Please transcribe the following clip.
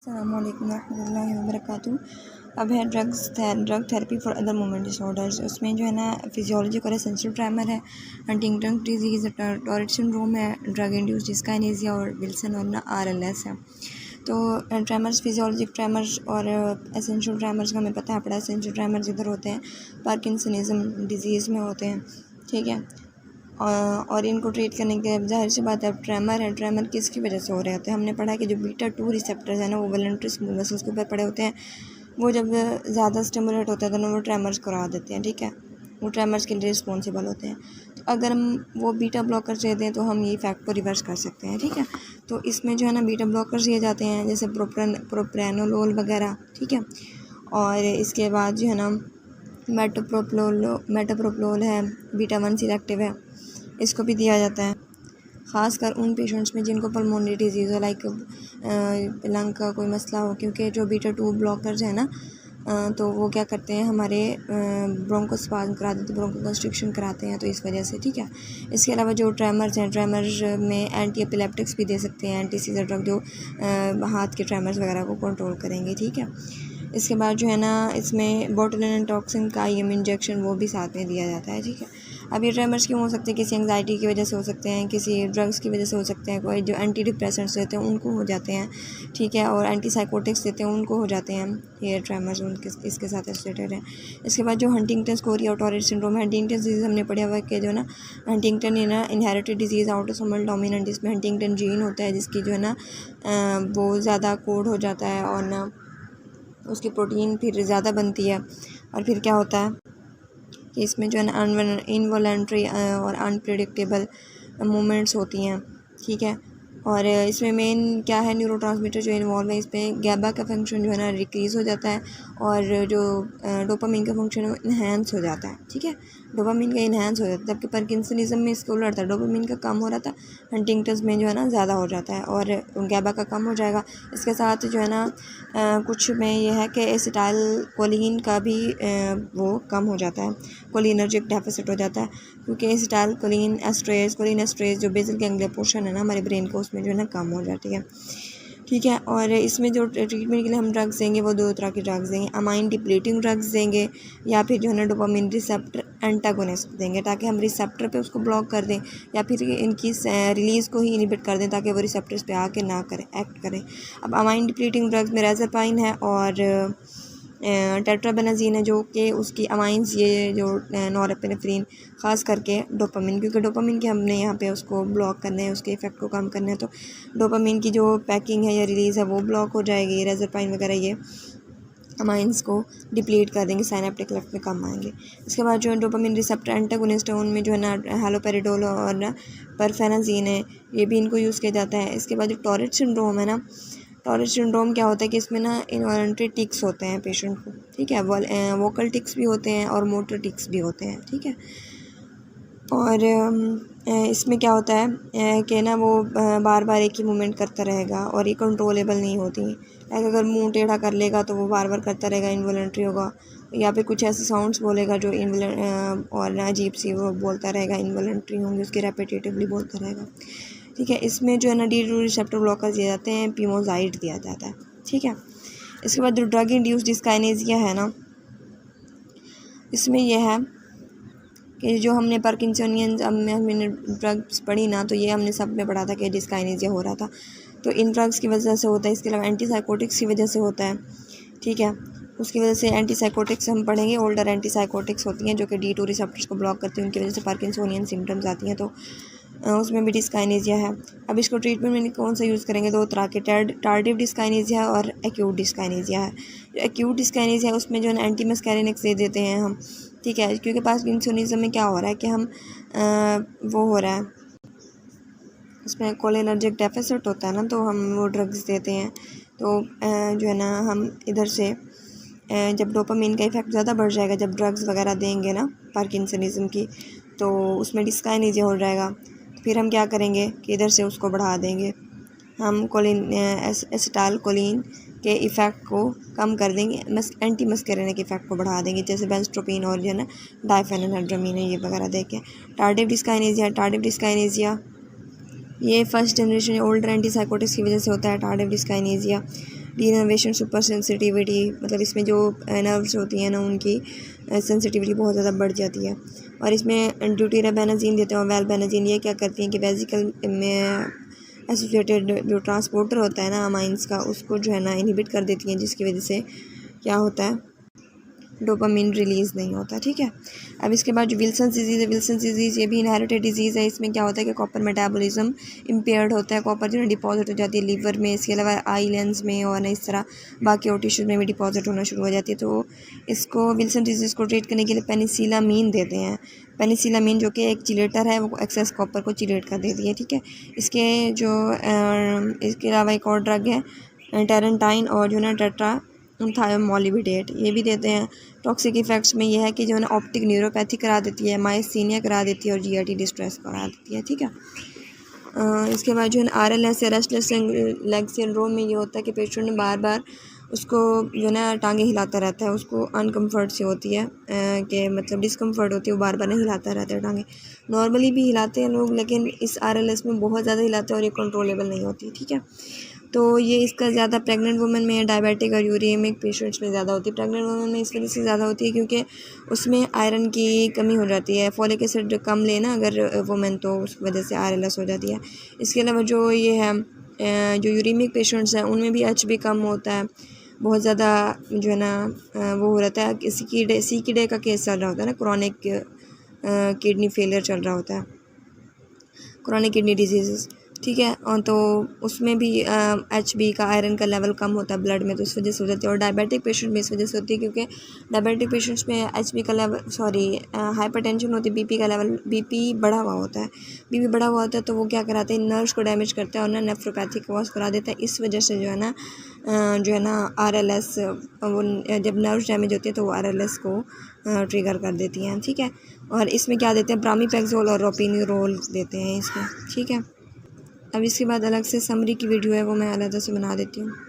अस्सलाम वालेकुम रहमतुल्लाहि व बरकातुहू। अब है drug therapy for other movement disorders. उसमें जो है ना फिजियोलॉजी और एसेंशियल ट्रेमर है, हंटिंगटन डिजीज़, टॉरेट सिंड्रोम है, ड्रग इंड्यूस्ड डिस्काइनेसिया और विल्सन और ना RLS है। तो ट्रेमर्स, फिजियोलॉजिक ट्रेमर्स और एसेंशियल ट्रेमर्स का हमें पता है। एसेंशियल ट्रेमर्स इधर होते हैं पार्किंसनिज्म डिजीज़ में होते हैं, ठीक है। और इनको ट्रीट करने के ज़ाहिर सी बात है ट्रेमर है। ट्रेमर किसकी वजह से हो रहे होते हैं? हमने पढ़ा है कि जो β2 रिसेप्टर्स हैं ना, वो वॉलंटरी स्मूथ मसल्स के ऊपर पड़े होते हैं। वो जब ज़्यादा स्टिमुलेट होता है तो ना वो ट्रेमर्स करा देते हैं, ठीक है। वो ट्रेमर्स के लिए रिस्पॉन्सिबल होते हैं। तो अगर हम वो बीटा ब्लॉकर्स दे दें तो हम ये इफेक्ट को रिवर्स कर सकते हैं, ठीक है। तो इसमें जो है ना बीटा ब्लॉकर्स दिए जाते हैं, जैसे प्रोप्रानोलोल वगैरह, ठीक है। और इसके बाद जो है ना मेटोप्रोप्लोल है, β1 सिलेक्टिव है, इसको भी दिया जाता है। ख़ासकर उन पेशेंट्स में जिनको पल्मोनरी डिजीज़ हो, लाइक लंग का कोई मसला हो, क्योंकि जो β2 ब्लॉकर्स हैं ना तो वो क्या करते हैं, हमारे ब्रोंकोस्पाज्म करा देते हैं, ब्रोंकोकंस्ट्रिक्शन कराते हैं, तो इस वजह से, ठीक है। इसके अलावा जो ट्रेमर्स हैं, ट्रेमर्स में एंटी एपिलेप्टिक्स भी दे सकते हैं, एंटी सीजर ड्रग जो हाथ के ट्रेमर्स वगैरह को कंट्रोल करेंगे, ठीक है। इसके बाद जो है ना इसमें बोटुलिन टॉक्सिन का IM इंजेक्शन वो भी साथ में दिया जाता है, ठीक है। अब ये ट्रेमर्स क्यों हो सकते हैं? किसी एंग्जाइटी की वजह से हो सकते हैं, किसी ड्रग्स की वजह से हो सकते हैं, कोई जो एंटी डिप्रेसेंट्स देते हैं उनको हो जाते हैं, ठीक है, और एंटी साइकोटिक्स देते हैं उनको हो जाते हैं ये ट्रेमर्स, उनके इसके साथ एसोसिएटेड है। इसके बाद जो हंटिंगटन कोरिया और टॉरेट सिंड्रोम, हंटिंगटन डिजीज़ हमने पढ़ा हुआ है कि जो है ना हंटिंगटन है ना इनहेरिटेड डिजीज़ ऑटोसोमल डोमिनेंट, जिसमें हंटिंगटन जीन होता है जिसकी जो है ना वो ज़्यादा कोड हो जाता है और ना उसकी प्रोटीन फिर ज़्यादा बनती है, और फिर क्या होता है कि इसमें जो है ना इनवॉलंटरी और अनप्रेडिक्टेबल मूवमेंट्स होती हैं, ठीक है। और इसमें मेन क्या है, न्यूरोट्रांसमीटर जो इन्वॉल्व है, इसमें गैबा का फंक्शन जो है ना डिक्रीज़ हो जाता है, और जो डोपामिन का फंक्शन है वो इन्हेंस हो जाता है, ठीक है। डोपामिन का इन्हेंस हो जाता है, जबकि पार्किंसनिज्म में इसको उलट था, डोपामिन का कम हो रहा था, हंटिंगटन्स में जो है ना ज़्यादा हो जाता है और गैबा का कम हो जाएगा। इसके साथ जो है ना कुछ में ये है कि एसिटाइल कोलिन का भी वो कम हो जाता है, कोलिनर्जिक डेफिसिट हो जाता है, क्योंकि एसिटाइल कोलिन एस्ट्रेज जो बेसल गैंग्लिया पोर्शन है ना हमारे ब्रेन का, उसमें जो है ना कम हो जाती है, ठीक है। और इसमें जो ट्रीटमेंट के लिए हम ड्रग्स देंगे वो दो तरह के ड्रग्स देंगे, अमाइन डिप्लीटिंग ड्रग्स देंगे, या फिर जो है ना डोपामिन रिसेप्टर एंटागोनिस्ट देंगे, ताकि हम रिसेप्टर पे उसको ब्लॉक कर दें, या फिर इनकी रिलीज़ को ही इनहिबिट कर दें ताकि वो रिसेप्टर्स पे आके ना करें, एक्ट करें। अब अमाइन डिप्लीटिंग ड्रग्स में रेज़ापाइन है और टेट्राबेनाज़ीन है, जो कि उसकी अमाइंस ये जो नॉरएपिनेफ्रिन, ख़ास करके डोपामिन, क्योंकि डोपामिन के हमने यहाँ पे उसको ब्लॉक करना है, उसके इफ़ेक्ट को कम करना है, तो डोपामिन की जो पैकिंग है या रिलीज़ है वो ब्लॉक हो जाएगी। रेज़ापाइन वगैरह ये अमाइंस को डिप्लीट कर देंगे, साइनेप्टिक लेफ्ट में कम आएंगे। इसके बाद जो है डोपामिन रिसेप्टर एंटागोनिस्ट है, उनमें जो है ना हैलोपेरिडोल और ना परफेनाज़ीन है, ये भी इनको यूज़ किया जाता है। इसके बाद जो टॉरेट सिंड्रोम है ना, टॉरेट सिंड्रोम क्या होता है कि इसमें ना इनवॉलंटरी टिक्स होते हैं पेशेंट को, ठीक है, वोकल टिक्स भी होते हैं और मोटर टिक्स भी होते हैं, ठीक है। और इसमें क्या होता है कि ना वो बार बार एक ही मूवमेंट करता रहेगा और ये कंट्रोलेबल नहीं होती। लाइक अगर मुंह टेढ़ा कर लेगा तो वो बार बार करता रहेगा, इनवॉलंटरी होगा, या फिर कुछ ऐसे साउंड्स बोलेगा जो और ना अजीब सी वो बोलता रहेगा, इनवॉलंटरी होंगे उसकी, रेपिटेटिवली बोलता रहेगा, ठीक है। इसमें जो है ना D2 रिसेप्टर ब्लॉकर दिए जाते हैं, पीमोजाइड दिया जाता है, ठीक है। इसके बाद जो ड्रग इंड्यूस्ड डिस्काइनेसिया है ना, इसमें यह है कि जो हमने पार्किंसनियन हमने ड्रग्स पढ़ी ना, तो ये हमने सब में पढ़ा था कि डिस्काइनेसिया हो रहा था, तो इन ड्रग्स की वजह से होता है। इसके अलावा एंटीसाइकोटिक्स की वजह से होता है, ठीक है। उसकी वजह से एंटीसाइकोटिक्स हम पढ़ेंगे, ओल्डर एंटीसाइकोटिक्स होती हैं जो कि D2 रिसेप्टर्स को ब्लॉक करती हैं, उनकी वजह से पार्किंसोनियन सिम्टम्स आती हैं, तो उसमें भी डिस्काइनेसिया है। अब इसको ट्रीटमेंट में कौन सा यूज़ करेंगे? दो तरह के, टार्डिव डिस्काइनेसिया और एक्यूट डिस्काइनेसिया है। जो एक्यूट डिस्काइनेसिया है उसमें जो है एंटी मस्कैरिनेक्स दे देते हैं हम, ठीक है, क्योंकि पार्किंसोनिज्म में क्या हो रहा है कि हम वो हो रहा है, उसमें कोलिनर्जिक डेफिसिट होता है ना, तो हम वो ड्रग्स देते हैं, तो जो है ना हम इधर से जब डोपामिन का इफेक्ट ज़्यादा बढ़ जाएगा, जब ड्रग्स वगैरह देंगे ना पार्किंसनिज्म की, तो उसमें डिस्काइनेसिया हो जाएगा। फिर हम क्या करेंगे कि इधर से उसको बढ़ा देंगे, हम एसिटाइल कोलिन के इफ़ेक्ट को कम कर देंगे, एंटी मस्कैरिनिक इफ़ेक्ट को बढ़ा देंगे, जैसे बेंस्ट्रोपिन और जो है ना डाइफेनिलड्रामीन है, ये वगैरह दे के। टार्डिव डिस्काइनेसिया ये फर्स्ट जनरेशन ओल्डर एंटीसाइकोटिक्स की वजह से होता है, tardive dyskinesia, denervation, super sensitivity, मतलब इसमें जो नर्व्स होती हैं ना उनकी सेंसिटिविटी बहुत ज़्यादा बढ़ जाती है। और इसमें ड्यूटेराबेनाजीन देते हैं और वेलबेनाजीन। ये क्या करती हैं कि वेसिकल में एसोसिएटेड जो ट्रांसपोर्टर होता है ना अमाइंस का, उसको जो है ना इनहिबिट कर देती हैं, जिसकी वजह से क्या होता है, डोपामिन रिलीज़ नहीं होता। ठीक है। अब इसके बाद जो विल्सन डिजीज़ है, विल्सन डिजीज़ ये भी इनहेरिटेड डिजीज़ है। इसमें क्या होता है कि कॉपर मेटाबॉलिज्म इम्पेयर्ड होता है, कॉपर जो है डिपॉजिट हो जाती है लीवर में, इसके अलावा आई लेंस में और इस तरह बाकी और टिश्यूज़ में भी डिपॉजिट होना शुरू हो जाती है। तो इसको विल्सन डिजीज़ को ट्रीट करने के लिए पेनिसिलामीन देते हैं। पेनिसिलामीन जो कि एक चिलेटर है, वो एक्सेस कॉपर को चिलेट कर देती है। ठीक है। इसके अलावा एक और ड्रग है टेरेंटाइन और जो है ना थायोमोलिबिडेट, ये भी देते हैं। टॉक्सिक इफेक्ट्स में यह है कि जो है ना ऑप्टिक न्यूरोपैथी करा देती है, माइस्थीनिया करा देती है और जीआरटी डिस्ट्रेस करा देती है। ठीक है। इसके बाद जो है ना आरएलएस या रेस्टलेस लेग सिंड्रोम में ये होता है कि पेशेंट बार बार उसको जो है ना टांगे हिलाता रहता है, उसको अनकम्फर्ट सी होती है कि मतलब डिस्कम्फर्ट होती है, वो बार बार नहीं हिलाता रहता है टांगे। नॉर्मली भी हिलाते हैं लोग, लेकिन इस आरएलएस में बहुत ज़्यादा हिलाते हैं और ये कंट्रोलेबल नहीं होती। ठीक है। तो ये इसका ज़्यादा प्रेग्नेंट वुमेन में, डायबिटिक और यूरेमिक पेशेंट्स में ज़्यादा होती है। प्रेग्नेंट वुमेन में इस वजह से ज़्यादा होती है क्योंकि उसमें आयरन की कमी हो जाती है, फॉलिक एसिड कम लेना अगर वुमेन, तो उस वजह से आरएलएस हो जाती है। इसके अलावा जो ये है जो यूरेमिक पेशेंट्स हैं उनमें भी एच भी कम होता है, बहुत ज़्यादा जो है ना वो हो रहता है। सीकीडे का केस चल रहा होता है ना, क्रॉनिक किडनी फेलियर चल रहा होता है, क्रॉनिक किडनी डिजीज़। ठीक है। और तो उसमें भी HB का, आयरन का लेवल कम होता है ब्लड में, तो इस वजह से हो जाती है। और डायबिटिक पेशेंट में इस वजह से होती है क्योंकि डायबिटिक पेशेंट्स में HB का लेवल हाइपरटेंशन होती है, BP का लेवल, BP बढ़ा हुआ होता है। BP बढ़ा हुआ होता है तो वो क्या कराते हैं, नर्व्स को डैमेज करता है और ना नेफ्रोपैथी कॉज करा देता है। इस वजह से जो है ना RLS, वो जब नर्व्स डैमेज होती है तो वो RLS को ट्रिगर कर देती हैं। ठीक है। और इसमें क्या देते हैं, प्रामीपैक्सोल और रोपिनिरोल देते हैं इसमें। ठीक है। अब इसके बाद अलग से समरी की वीडियो है, वो मैं अलग से बना देती हूँ।